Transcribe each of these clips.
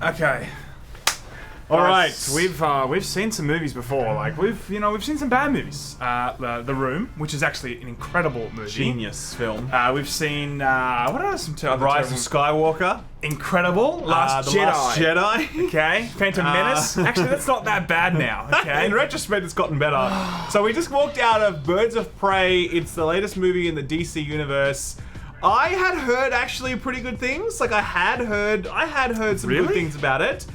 Okay. All right. We've seen some movies before. Like we've seen some bad movies. The Room, which is actually an incredible movie. Genius film. We've seen what are some other Rise of Skywalker. Incredible. Last Jedi. Last Jedi. Okay. Phantom Menace. Actually, that's not that bad now. Okay. In retrospect, it's gotten better. So we just walked out of Birds of Prey. It's the latest movie in the DC universe. I had heard actually pretty good things. Like I had heard some good things about it.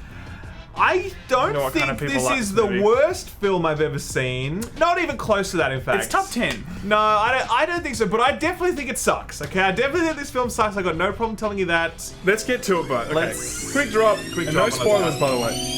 I don't think this is the worst film I've ever seen. Not even close to that, in fact. It's top 10. No, I don't think so, but I definitely think it sucks, okay? I definitely think this film sucks. I got no problem telling you that. Let's get to it, but okay. Quick drop. No spoilers, by the way.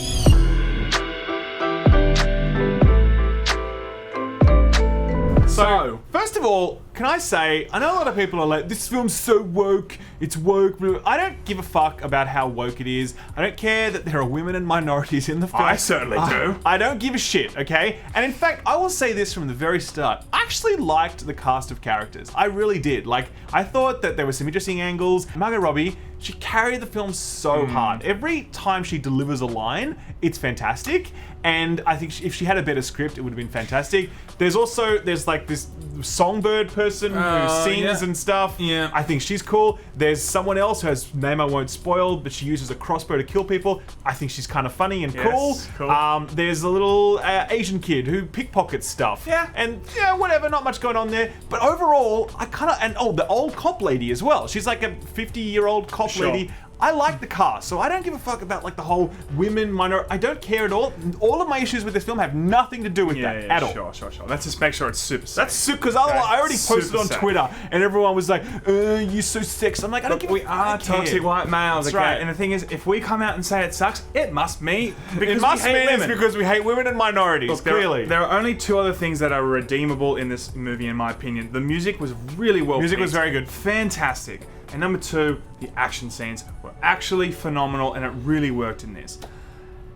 So, first of all, can I say, I know a lot of people are like, this film's so woke, it's woke. I don't give a fuck about how woke it is. I don't care that there are women and minorities in the film. I certainly do. I don't give a shit, okay? And in fact, I will say this from the very start. I actually liked the cast of characters. I really did. Like, I thought that there were some interesting angles. Margot Robbie, she carried the film so hard. Every time she delivers a line, it's fantastic. And I think if she had a better script, it would have been fantastic. There's like this songbird person who sings and stuff. Yeah. I think she's cool. There's someone else whose name I won't spoil, but she uses a crossbow to kill people. I think she's kind of funny and cool. There's a little Asian kid who pickpockets stuff. Yeah. And yeah, whatever, not much going on there. But overall, I kind of, the old cop lady as well. She's like a 50-year-old cop lady. I like the cast, so I don't give a fuck about like the whole women minor. I don't care at all. All of my issues with this film have nothing to do with that at all. Sure. Let's just make sure it's super safe. That's super, because otherwise I already posted on Twitter and everyone was like, you're so sexist. I'm like, I don't give a fuck. We are toxic white males, That's okay? right. And the thing is, if we come out and say it sucks, it must mean It must mean it's because we hate women and minorities, Look, clearly. There are only two other things that are redeemable in this movie, in my opinion. The music was really well Music picked. was very good. Fantastic. And number two, the action scenes were actually phenomenal, and it really worked in this.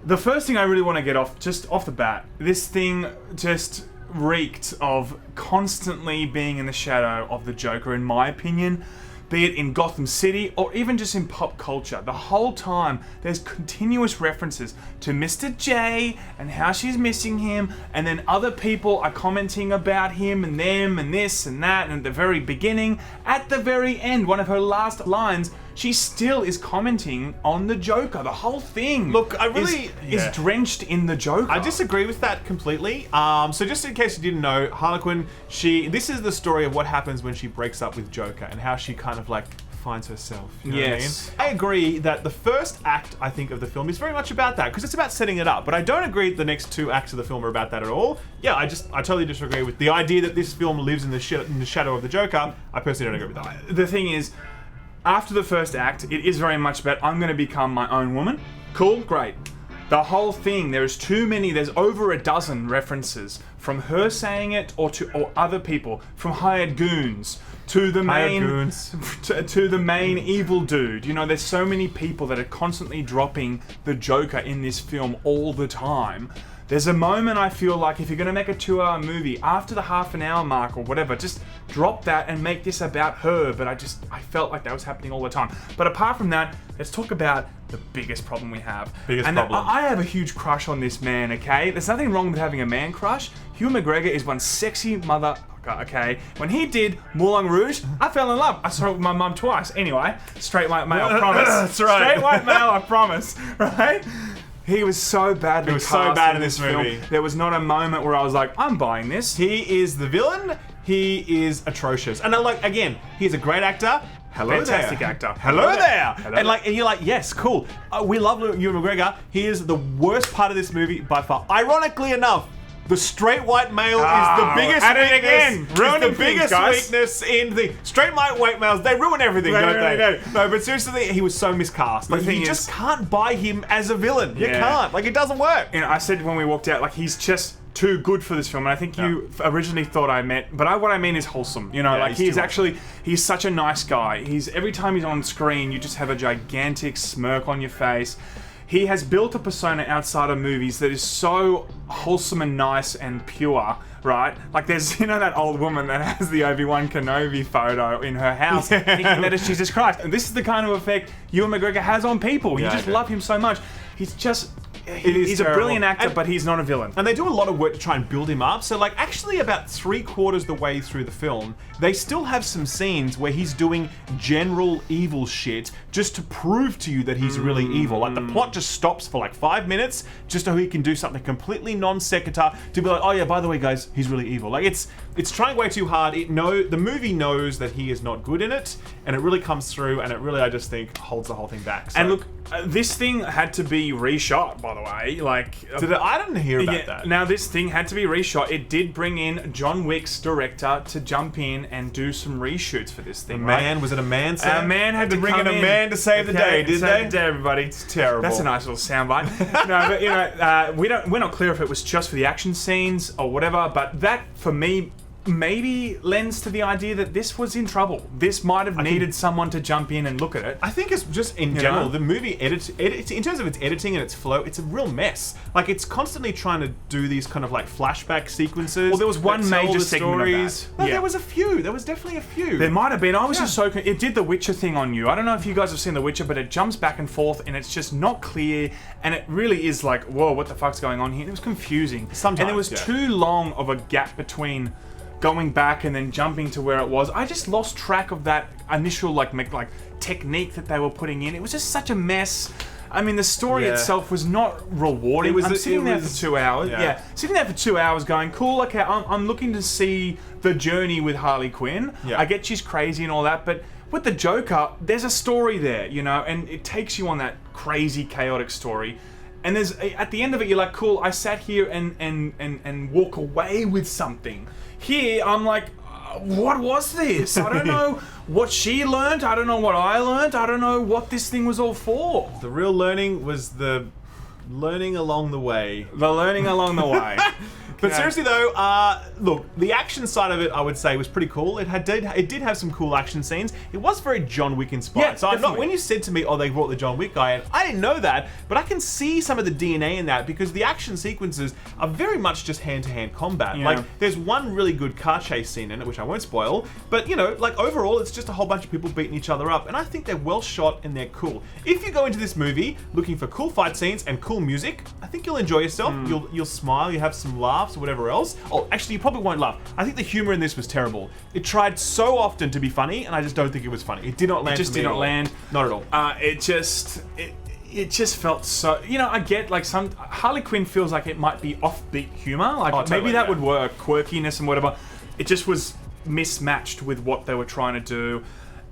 The first thing I really want to get off, just off the bat, this thing just reeked of constantly being in the shadow of the Joker, in my opinion. Be it in Gotham City or even just in pop culture. The whole time, there's continuous references to Mr. J and how she's missing him, and then other people are commenting about him and them and this and that, and at the very beginning, at the very end, one of her last lines, she still is commenting on the Joker. The whole thing Look, I really is drenched in the Joker. I disagree with that completely. So just in case you didn't know, Harlequin, this is the story of what happens when she breaks up with Joker and how she kind of like finds herself. You know what I mean? I agree that the first act, I think, of the film is very much about that, because it's about setting it up. But I don't agree the next two acts of the film are about that at all. Yeah, I totally disagree with the idea that this film lives in the shadow of the Joker. I personally don't agree with that. The thing is, after the first act, it is very much about, I'm going to become my own woman. Cool, great. The whole thing, there's over a dozen references from her saying it or other people, from hired goons to the main evil dude. You know, there's so many people that are constantly dropping the Joker in this film all the time. There's a moment I feel like if you're going to make a 2-hour movie, after the half-an-hour mark or whatever, just drop that and make this about her. But I felt like that was happening all the time. But apart from that, let's talk about the biggest problem we have. I have a huge crush on this man, okay? There's nothing wrong with having a man crush. Hugh McGregor is one sexy mother... Okay, when he did Moulin Rouge, I fell in love. I saw it with my mum twice. Anyway, straight white male, I promise. That's right. Straight white male, I promise. Right? He was so bad. He was so bad in this movie. There was not a moment where I was like, I'm buying this. He is the villain. He is atrocious. And again, he's a great actor. Fantastic actor. Hello there. And you're like, yes, cool. We love Ewan McGregor. He is the worst part of this movie by far. Ironically enough, the straight white male is the biggest weakness. Ruining the biggest weakness in the straight white males. They ruin everything, don't they? No, but seriously, he was so miscast. Like, you just can't buy him as a villain. You can't. Like, it doesn't work. You know, I said when we walked out, like, he's just too good for this film, and I think you originally thought I meant, but what I mean is wholesome. You know, like he's such a nice guy. Every time he's on screen, you just have a gigantic smirk on your face. he has built a persona outside of movies that is so wholesome and nice and pure, right? Like there's, you know, that old woman that has the Obi-Wan Kenobi photo in her house thinking that it's Jesus Christ. And this is the kind of effect Ewan McGregor has on people. You just love him so much. He's just... He's a brilliant actor, but he's not a villain. And they do a lot of work to try and build him up. So, like, actually about 3/4 the way through the film, they still have some scenes where he's doing general evil shit just to prove to you that he's really evil. Like, the plot just stops for like 5 minutes just so he can do something completely non sequitur to be like, oh yeah, by the way, guys, he's really evil. Like, it's trying way too hard. The movie knows that he is not good in it, and it really comes through, and it really, I just think, holds the whole thing back. So, and look, this thing had to be reshot, by the way. Like, I didn't hear about that. Now, this thing had to be reshot. It did bring in John Wick's director to jump in and do some reshoots for this thing. Was it a man? A man had to bring in come a man to save the day, did they? Save the day, everybody. It's terrible. That's a nice little soundbite. No, but you know, we're not clear if it was just for the action scenes or whatever. But that, for me, maybe lends to the idea that this was in trouble. This might have needed someone to jump in and look at it. I think it's just in general, the movie in terms of its editing and its flow, it's a real mess. Like, it's constantly trying to do these kind of like flashback sequences. Well, there was one major segment of that. No, there was a few. There was definitely a few. There might have been. I was just so... It did the Witcher thing on you. I don't know if you guys have seen The Witcher, but it jumps back and forth and it's just not clear, and it really is like, whoa, what the fuck's going on here? It was confusing. Sometimes, and there was too long of a gap between going back and then jumping to where it was. I just lost track of that initial like technique that they were putting in. It was just such a mess. I mean, the story itself was not rewarding. I'm sitting there for 2 hours. Yeah, sitting there for 2 hours going, cool, okay, I'm looking to see the journey with Harley Quinn. Yeah. I get she's crazy and all that, but with the Joker, there's a story there, you know, and it takes you on that crazy, chaotic story. And there's, at the end of it, you're like, cool, I sat here and walk away with something. Here, I'm like, what was this? I don't know what she learned. I don't know what I learned. I don't know what this thing was all for. The real learning was the learning along the way. The learning along the way. But seriously though, look, the action side of it, I would say, was pretty cool. It did have some cool action scenes. It was very John Wick inspired. Yeah, so when you said to me, oh, they brought the John Wick guy in, I didn't know that, but I can see some of the DNA in that because the action sequences are very much just hand-to-hand combat. Yeah. Like, there's one really good car chase scene in it, which I won't spoil, but you know, like overall, it's just a whole bunch of people beating each other up, and I think they're well shot and they're cool. If you go into this movie looking for cool fight scenes and cool music, I think you'll enjoy yourself. You'll smile, you have some laughs or whatever else. Oh, actually, you probably won't laugh. I think the humor in this was terrible. It tried so often to be funny, and I just don't think it was funny. It did not land. It just did not land. Not at all. It just felt so... You know, I get, like, some... Harley Quinn feels like it might be offbeat humor. Like, maybe that would work. Quirkiness and whatever. It just was mismatched with what they were trying to do.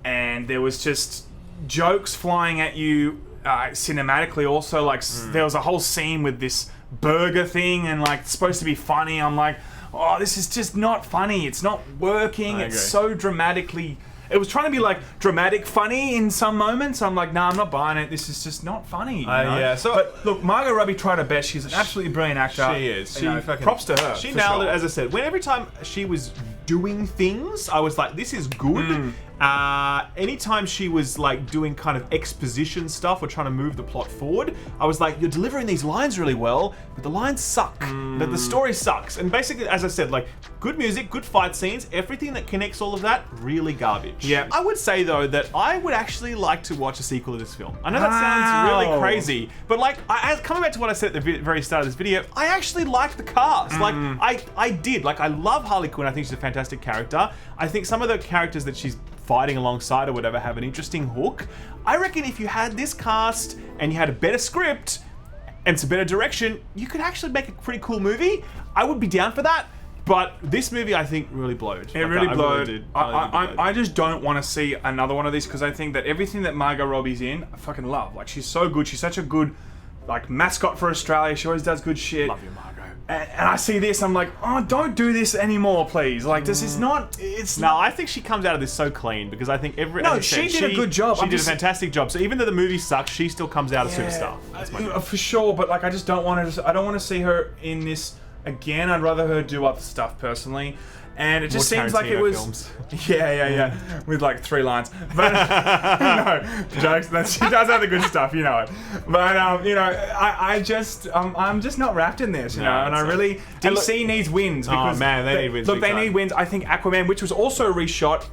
And there was just jokes flying at you cinematically also. Like, there was a whole scene with this burger thing and, like, it's supposed to be funny. I'm like, oh, this is just not funny. It's not working. It's so dramatically... It was trying to be like dramatic funny in some moments. I'm like, nah, I'm not buying it. This is just not funny. You know? Yeah. So, but look, Margot Robbie tried her best. She's an absolutely brilliant actor. She is. She fucking props to her. She nailed it, as I said. Every time she was doing things, I was like, this is good. Anytime she was like doing kind of exposition stuff or trying to move the plot forward, I was like, you're delivering these lines really well, but the lines suck. The story sucks. And basically, as I said, like, good music, good fight scenes, everything that connects all of that, really garbage. Yeah. I would say though that I would actually like to watch a sequel of this film. I know that sounds really crazy, but like, coming back to what I said at the very start of this video, I actually liked the cast. Like, I did. Like, I love Harley Quinn. I think she's a fantastic character. I think some of the characters that she's fighting alongside or whatever have an interesting hook. I reckon if you had this cast and you had a better script and some better direction, you could actually make a pretty cool movie. I would be down for that. But this movie, I think, really blowed. It really blowed. I just don't want to see another one of these because I think that everything that Margot Robbie's in, I fucking love. Like, she's so good. She's such a good, like, mascot for Australia. She always does good shit. Love you, Margot. And I see this, I'm like, oh, don't do this anymore, please. Like, this is not... No, I think she comes out of this so clean because I think she did a good job. She did a fantastic job. So even though the movie sucks, she still comes out a superstar. That's my for sure, but like, I just don't want to... I don't want to see her in this again. I'd rather her do other stuff personally. and it just More seems like it Tarantino was. films. Yeah, with like 3 lines. But no jokes. She does have the good stuff, you know it. But you know, I'm just not wrapped in this, you know. And I really DC needs wins because they need wins. Look, they need wins. I think Aquaman, which was also reshot,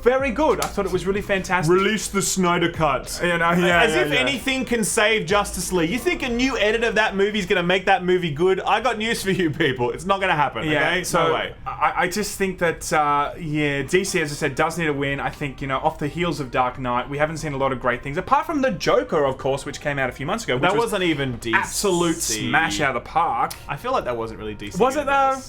very good. I thought it was really fantastic. Release the Snyder cut. You know, As if anything can save Justice League. You think a new edit of that movie is going to make that movie good? I got news for you people. It's not going to happen. Yeah, okay? so No way. I just think that DC, as I said, does need a win. I think, you know, off the heels of Dark Knight, we haven't seen a lot of great things apart from the Joker, of course, which came out a few months ago. That wasn't even DC. Absolute smash out of the park. I feel like that wasn't really DC. Was it though?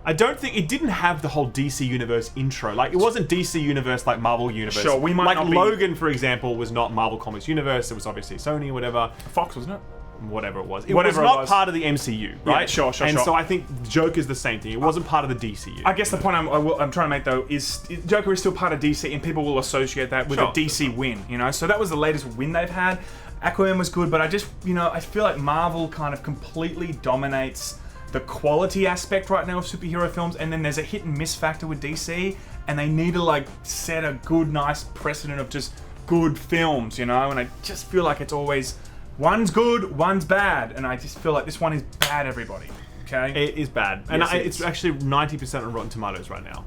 I don't think it didn't have the whole DC Universe intro. Like, it wasn't DC Universe like Marvel Universe. Sure, we might like not be... Logan, for example, was not Marvel Comics Universe. It was obviously Sony or whatever. Fox, wasn't it? Whatever it was. It Whatever was it not was. part of the MCU, right? Yeah, sure. And so I think Joker's the same thing. It wasn't part of the DCU. I guess the point I'm trying to make, though, is Joker is still part of DC, and people will associate that with a DC win, you know? So that was the latest win they've had. Aquaman was good, but I just, you know, I feel like Marvel kind of completely dominates the quality aspect right now of superhero films, and then there's a hit and miss factor with DC, and they need to, like, set a good, nice precedent of just good films, you know? And I just feel like it's always... One's good, one's bad, and I just feel like this one is bad, everybody. Okay? It is bad. And Yes, it's actually 90% on Rotten Tomatoes right now.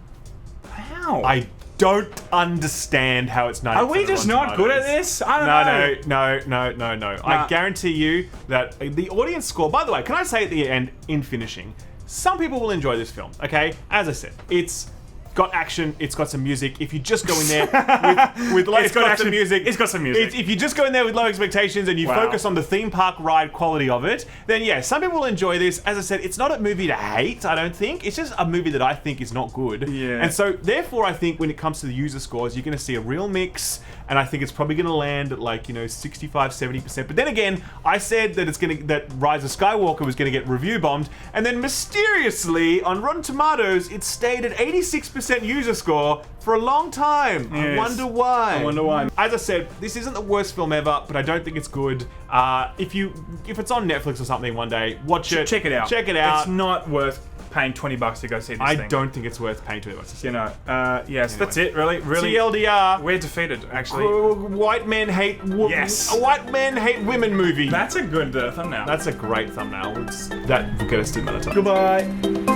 How? I don't understand how it's 90%. Are we just not good at this? I don't know. No. I guarantee you that the audience score, by the way, can I say at the end, in finishing, some people will enjoy this film, okay? As I said, it's got action, it's got some music. If you just go in there with low some music. It's got some music. If you just go in there with low expectations and you focus on the theme park ride quality of it, then yeah, some people will enjoy this. As I said, it's not a movie to hate, I don't think. It's just a movie that I think is not good. Yeah. And so therefore I think when it comes to the user scores, you're going to see a real mix, and I think it's probably going to land at like, you know, 65, 70%. But then again, I said that that Rise of Skywalker was going to get review bombed, and then mysteriously on Rotten Tomatoes, it stayed at 86% user score for a long time. Yes. I wonder why. As I said, this isn't the worst film ever, but I don't think it's good. If it's on Netflix or something one day, watch it. Check it out. It's not worth paying $20 to go see this thing. I don't think it's worth paying $20 to see. You know, yes, that's it. Really. TLDR. We're defeated, actually. White men hate Yes. A white men hate women movie. That's a good thumbnail. That's a great thumbnail. That will get us to Goodbye.